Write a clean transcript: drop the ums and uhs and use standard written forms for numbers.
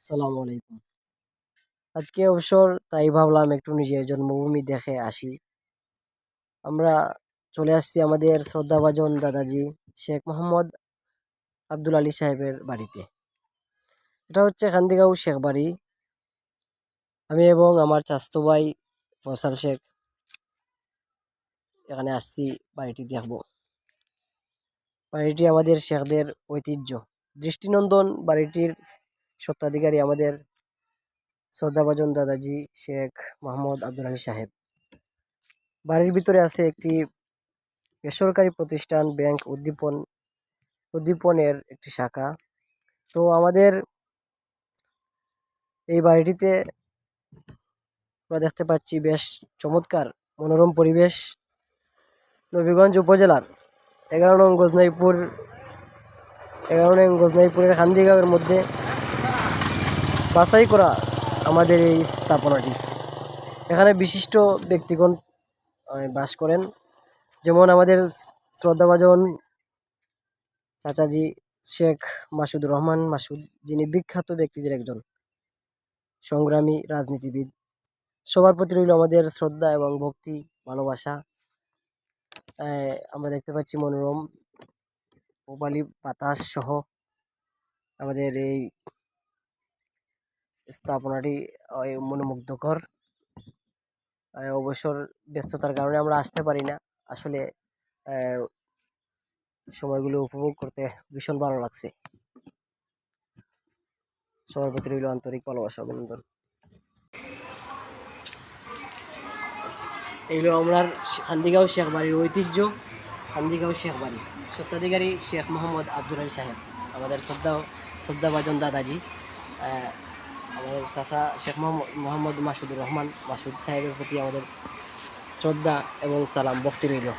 আসসালামু আলাইকুম। আজকে অবসর, তাই ভাবলাম একটু নিজের জন্মভূমি দেখে আসি। আমরা চলে আসছি আমাদের শ্রদ্ধাভাজন দাদাজি শেখ মোহাম্মদ আব্দুল আলী সাহেবের বাড়িতে। এটা হচ্ছে খান্দিগাঁও শেখ বাড়ি। আমি এবং আমার চাচাতো ভাই ফয়সাল শেখ এখানে আসছি বাড়িটি দেখব। বাড়িটি আমাদের শেখদের ঐতিহ্য, দৃষ্টিনন্দন। বাড়িটির স্বত্বাধিকারী আমাদের শ্রদ্ধাভাজন দাদাজি শেখ মোহাম্মদ আব্দুল আলী সাহেব। বাড়ির ভিতরে আছে একটি বেসরকারি প্রতিষ্ঠান, ব্যাংক, উদ্দীপনের একটি শাখা। তো আমাদের এই বাড়িটিতে আমরা দেখতে পাচ্ছি বেশ চমৎকার মনোরম পরিবেশ। নবীগঞ্জ উপজেলার 11 নং গজনাইপুরের খান্দিগাঁওয়ের মধ্যে বাছাই করা আমাদের এই স্থাপনাটি। এখানে বিশিষ্ট ব্যক্তিগণ বাস করেন, যেমন আমাদের শ্রদ্ধাভাজন চাচাজি শেখ মাসুদুর রহমান মাসুদ, যিনি বিখ্যাত ব্যক্তিদের একজন, সংগ্রামী রাজনীতিবিদ। সবার প্রতি রইল আমাদের শ্রদ্ধা এবং ভক্তি, ভালোবাসা। আমরা দেখতে পাচ্ছি মনোরম পূবালী বাতাস সহ আমাদের এই স্থাপনাটি মনোমুগ্ধকর। অবসর ব্যস্ততার কারণে আমরা আসতে পারি না। আসলে সময়গুলো উপভোগ করতে ভীষণ ভালো লাগছে। সবার প্রতি রইল আন্তরিক ভালোবাসা, অভিনন্দন। এইগুলো আমরা খান্দিগাঁও শেখ বাড়ির ঐতিহ্য। খান্দিগাঁও শেখ বাড়ি, স্বত্বাধিকারী শেখ মোহাম্মদ আব্দুল আলী সাহেব, আমাদের শ্রদ্ধাভাজন দাদাজি। আমাদের চাচা শেখ মোহাম্মদ মাসুদুর রহমান মাসুদ সাহেবের প্রতি আমাদের শ্রদ্ধা এবং সালাম ভক্তি রইল।